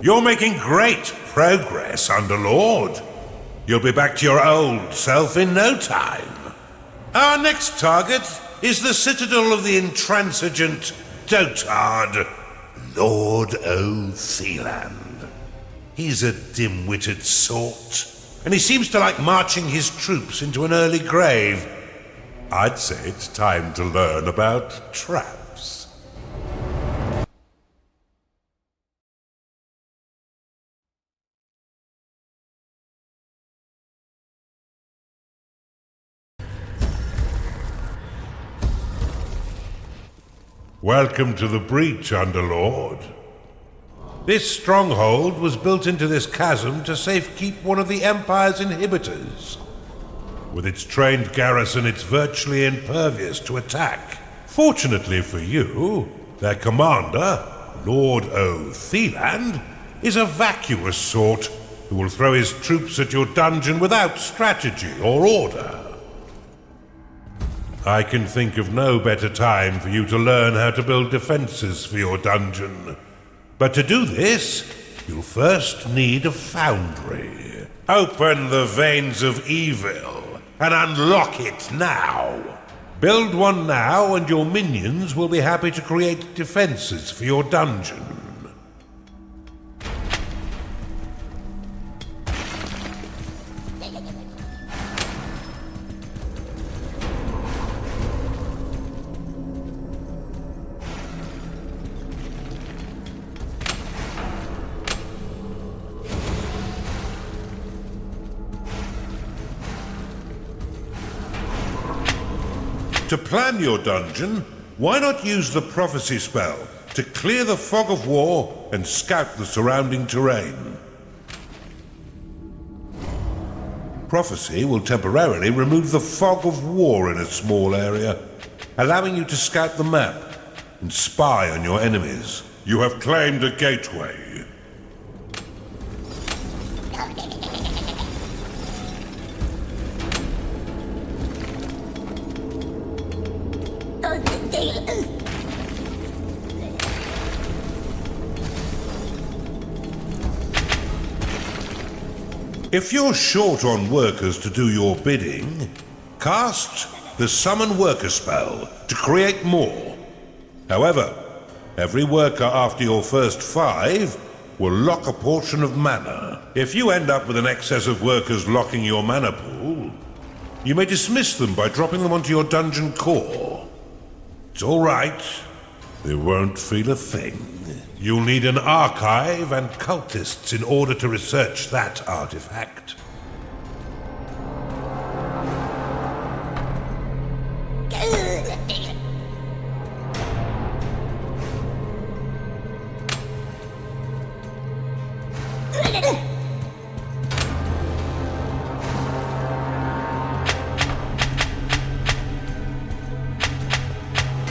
You're making great progress, Underlord. You'll be back to your old self in no time. Our next target is the citadel of the intransigent dotard, Lord O'Theland. He's a dim-witted sort, and he seems to like marching his troops into an early grave. I'd say it's time to learn about traps. Welcome to the breach, Underlord. This stronghold was built into this chasm to safekeep one of the Empire's inhibitors. With its trained garrison, it's virtually impervious to attack. Fortunately for you, their commander, Lord O'Theland, is a vacuous sort who will throw his troops at your dungeon without strategy or order. I can think of no better time for you to learn how to build defenses for your dungeon. But to do this, you'll first need a foundry. Open the veins of evil and unlock it now. Build one now and your minions will be happy to create defenses for your dungeon. To plan your dungeon, why not use the prophecy spell to clear the fog of war and scout the surrounding terrain? Prophecy will temporarily remove the fog of war in a small area, allowing you to scout the map and spy on your enemies. You have claimed a gateway. If you're short on workers to do your bidding, cast the Summon Worker spell to create more. However, every worker after your first 5 will lock a portion of mana. If you end up with an excess of workers locking your mana pool, you may dismiss them by dropping them onto your dungeon core. It's all right. They won't feel a thing. You'll need an archive and cultists in order to research that artifact.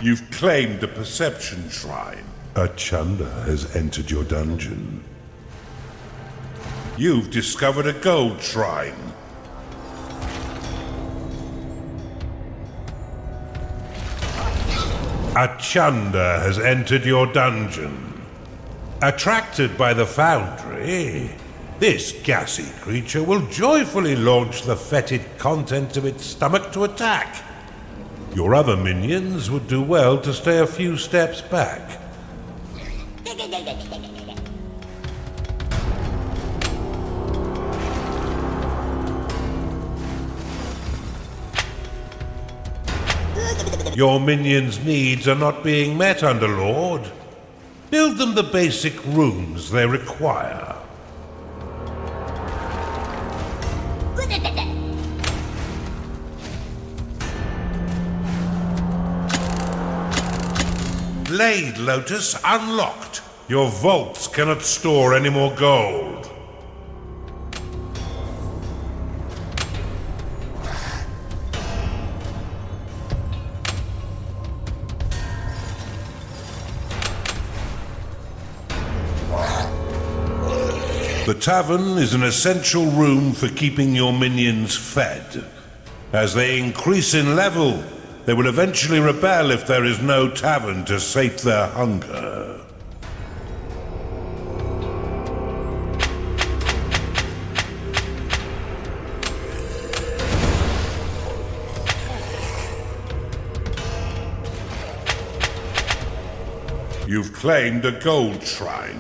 You've claimed a perception shrine. A Chanda has entered your dungeon. You've discovered a gold shrine. A Chanda has entered your dungeon. Attracted by the foundry, this gassy creature will joyfully launch the fetid contents of its stomach to attack. Your other minions would do well to stay a few steps back. Your minions' needs are not being met, Underlord. Build them the basic rooms they require. Blade Lotus unlocked. Your vaults cannot store any more gold. The tavern is an essential room for keeping your minions fed. As they increase in level, they will eventually rebel if there is no tavern to sate their hunger. You've claimed a gold shrine.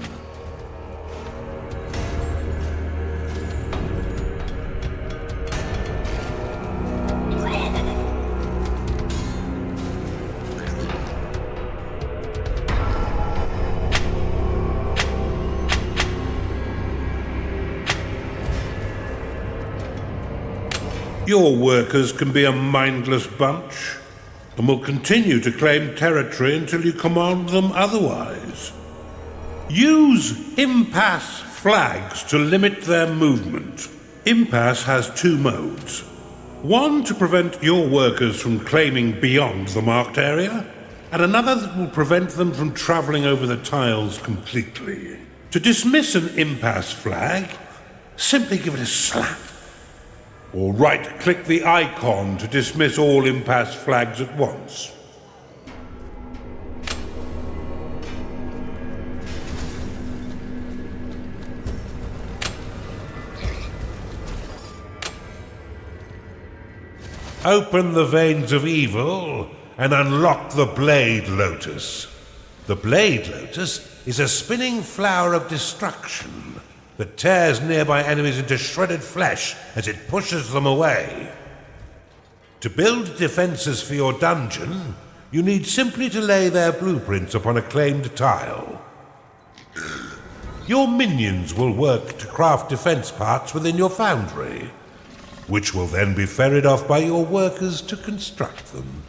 Your workers can be a mindless bunch, and will continue to claim territory until you command them otherwise. Use impasse flags to limit their movement. Impasse has two modes. One to prevent your workers from claiming beyond the marked area, and another that will prevent them from travelling over the tiles completely. To dismiss an impasse flag, simply give it a slap. Or right-click the icon to dismiss all impasse flags at once. Open the veins of evil and unlock the Blade Lotus. The Blade Lotus is a spinning flower of destruction that tears nearby enemies into shredded flesh as it pushes them away. To build defenses for your dungeon, you need simply to lay their blueprints upon a claimed tile. Your minions will work to craft defense parts within your foundry, which will then be ferried off by your workers to construct them.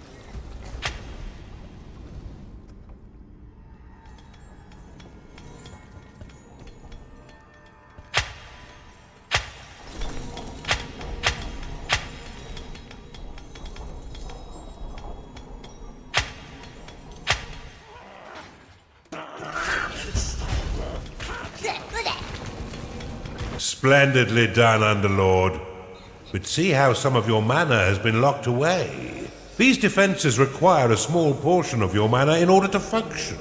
Splendidly done, Underlord. But see how some of your mana has been locked away. These defenses require a small portion of your mana in order to function.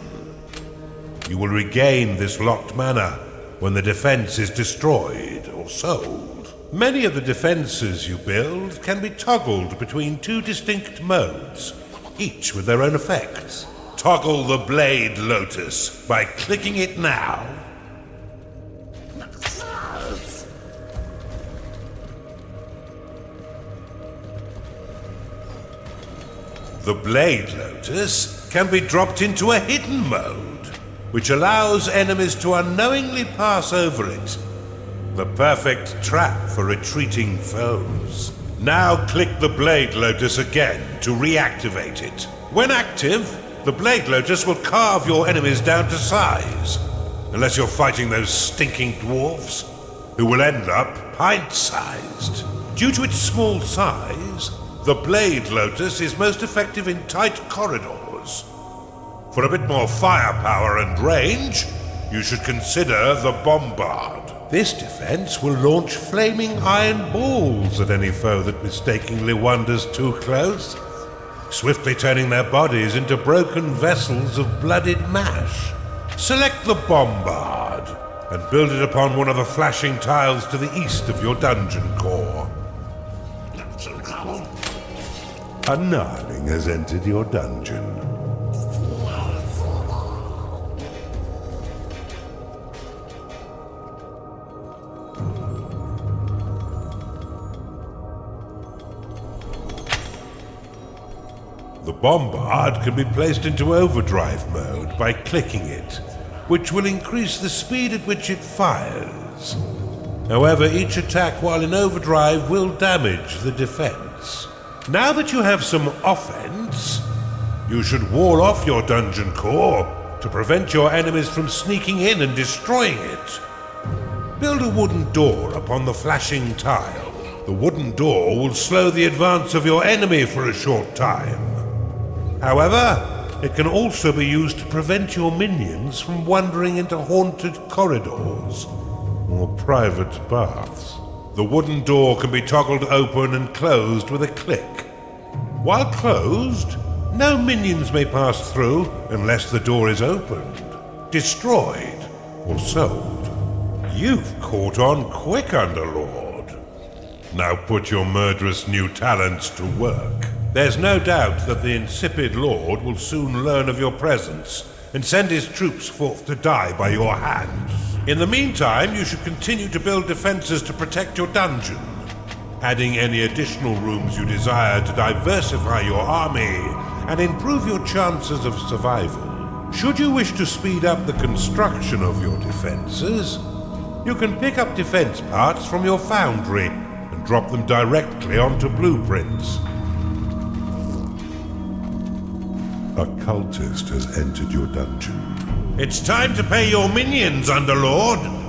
You will regain this locked mana when the defense is destroyed or sold. Many of the defenses you build can be toggled between two distinct modes, each with their own effects. Toggle the Blade Lotus by clicking it now. The Blade Lotus can be dropped into a hidden mode, which allows enemies to unknowingly pass over it. The perfect trap for retreating foes. Now click the Blade Lotus again to reactivate it. When active, the Blade Lotus will carve your enemies down to size, unless you're fighting those stinking dwarves, who will end up pint-sized. Due to its small size, the Blade Lotus is most effective in tight corridors. For a bit more firepower and range, you should consider the Bombard. This defense will launch flaming iron balls at any foe that mistakenly wanders too close, swiftly turning their bodies into broken vessels of blooded mash. Select the Bombard and build it upon one of the flashing tiles to the east of your dungeon core. A gnarling has entered your dungeon. The Bombard can be placed into overdrive mode by clicking it, which will increase the speed at which it fires. However, each attack while in overdrive will damage the defense. Now that you have some offense, you should wall off your dungeon core to prevent your enemies from sneaking in and destroying it. Build a wooden door upon the flashing tile. The wooden door will slow the advance of your enemy for a short time. However, it can also be used to prevent your minions from wandering into haunted corridors or private baths. The wooden door can be toggled open and closed with a click. While closed, no minions may pass through unless the door is opened, destroyed, or sold. You've caught on quick, Underlord. Now put your murderous new talents to work. There's no doubt that the insipid Lord will soon learn of your presence and send his troops forth to die by your hand. In the meantime, you should continue to build defenses to protect your dungeon, adding any additional rooms you desire to diversify your army and improve your chances of survival. Should you wish to speed up the construction of your defenses, you can pick up defense parts from your foundry and drop them directly onto blueprints. A cultist has entered your dungeon. It's time to pay your minions, Underlord!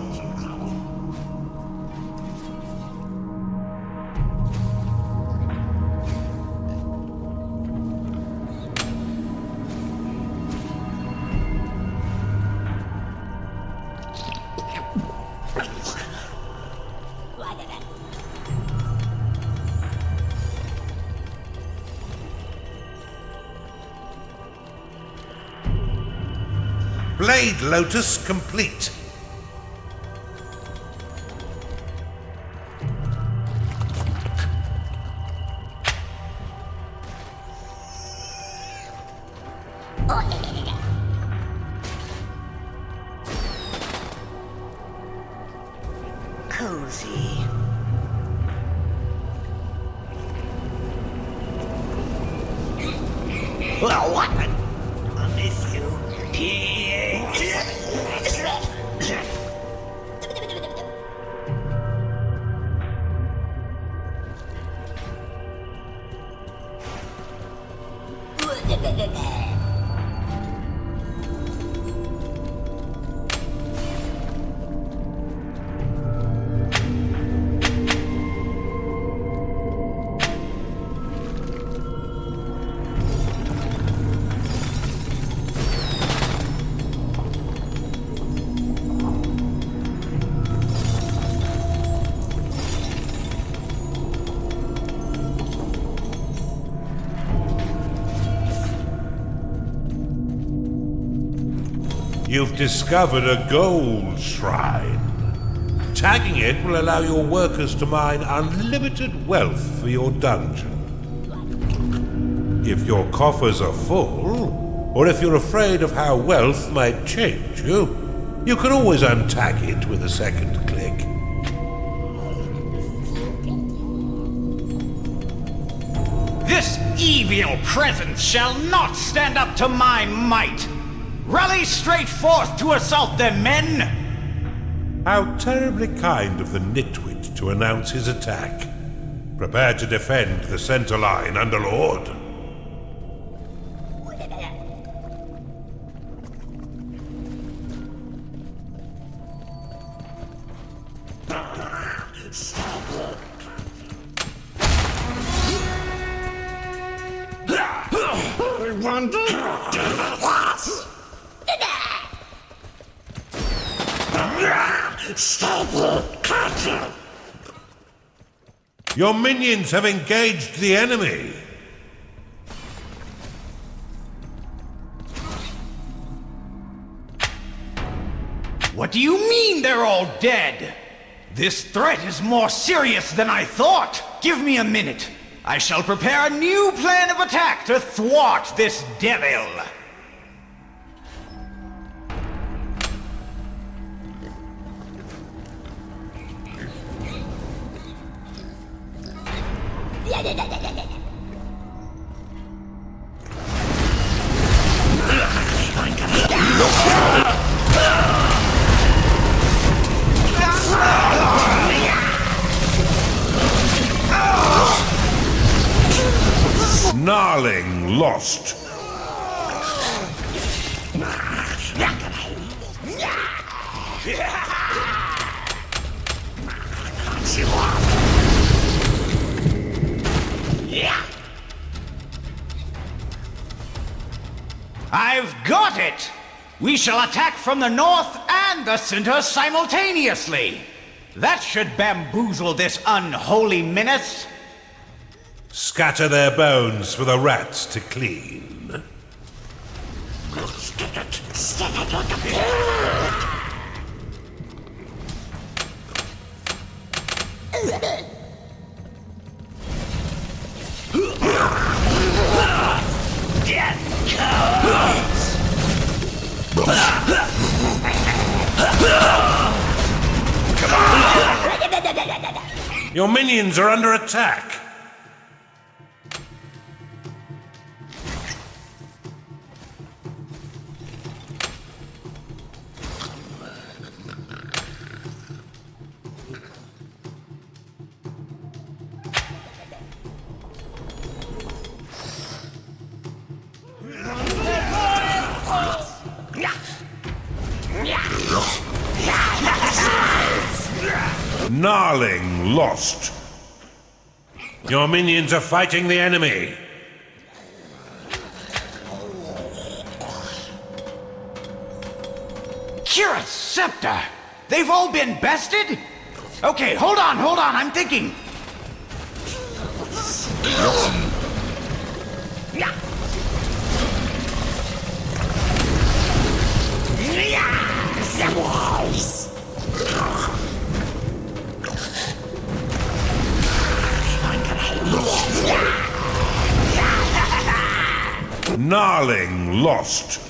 Blade Lotus complete. Cozy. Well, what? I miss you. You've discovered a gold shrine. Tagging it will allow your workers to mine unlimited wealth for your dungeon. If your coffers are full, or if you're afraid of how wealth might change you, you can always untag it with a second click. This evil presence shall not stand up to my might! Rally straight forth to assault them, men! How terribly kind of the nitwit to announce his attack. Prepare to defend the center line, Underlord. Your minions have engaged the enemy. What do you mean they're all dead? This threat is more serious than I thought. Give me a minute. I shall prepare a new plan of attack to thwart this devil. Snarling lost. I've got it! We shall attack from the north and the center simultaneously. That should bamboozle this unholy menace. Scatter their bones for the rats to clean. Death comes! Your minions are under attack. Gnarling lost. Your minions are fighting the enemy. Kira's scepter! They've all been bested? Okay, hold on, I'm thinking. Gnarling lost.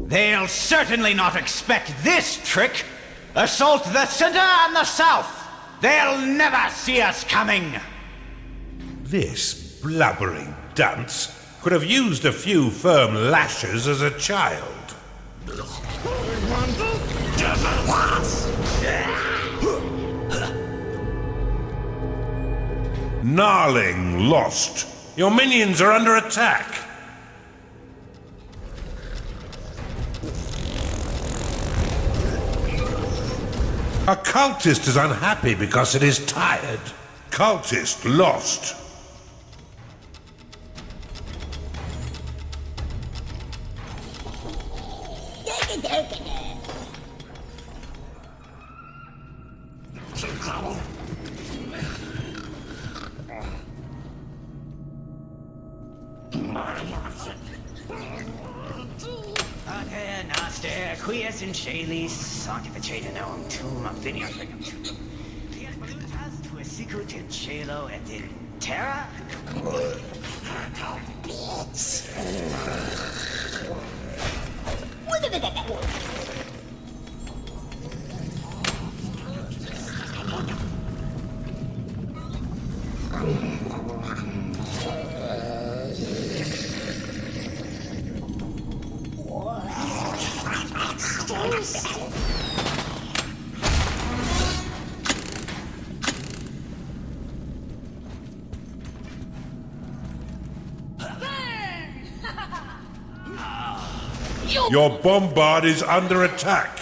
They'll certainly not expect this trick. Assault the center and the south. They'll never see us coming. This blubbering dunce could have used a few firm lashes as a child. Gnarling lost. Your minions are under attack. A cultist is unhappy because it is tired. Cultist lost. Quies and Shaylis, Sanctificated known to Maphinia Frigum. Pias Balutas to a secret in Shalo and in Terra? Your bombard is under attack.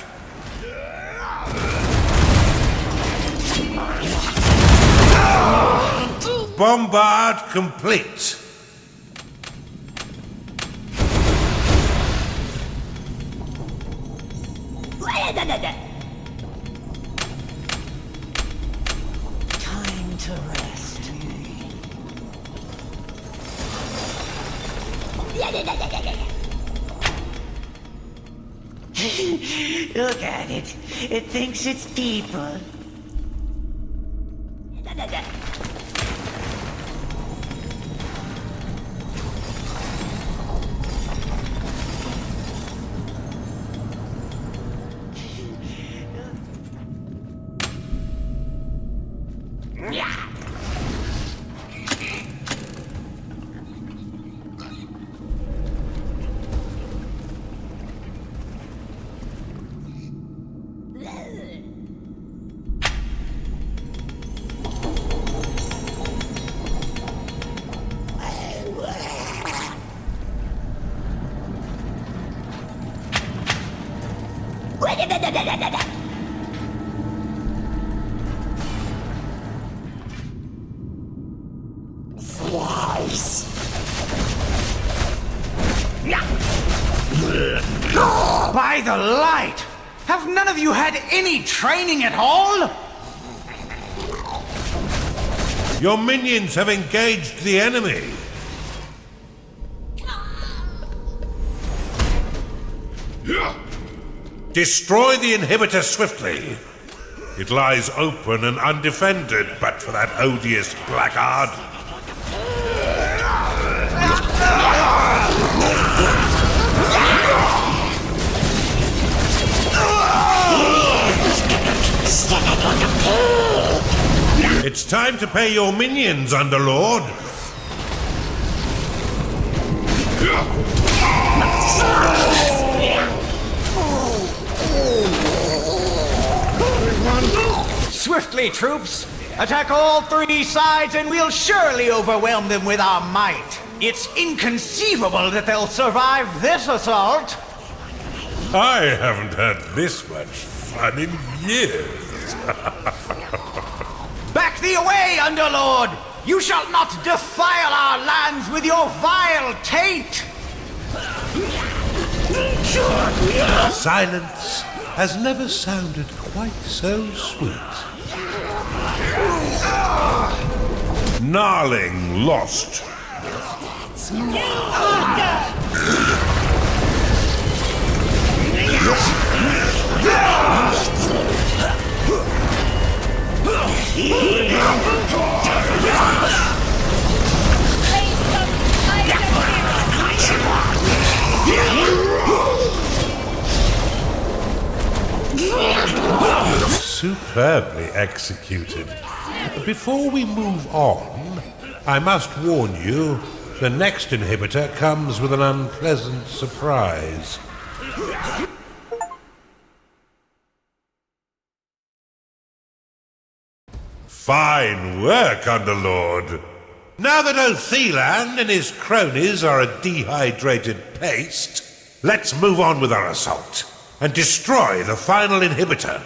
Bombard complete. Time to rest. Look at it. It thinks it's people. By the light! Have none of you had any training at all? Your minions have engaged the enemy. Destroy the inhibitor swiftly. It lies open and undefended, but for that odious blackguard. It's time to pay your minions, Underlord. Swiftly, troops! Attack all three sides and we'll surely overwhelm them with our might. It's inconceivable that they'll survive this assault. I haven't had this much fun in years. Back thee away, Underlord! You shall not defile our lands with your vile taint! Silence has never sounded quite so sweet. Gnarling lost. Superbly executed. Before we move on, I must warn you, the next inhibitor comes with an unpleasant surprise. Fine work, Underlord. Now that Othelan and his cronies are a dehydrated paste, let's move on with our assault and destroy the final inhibitor.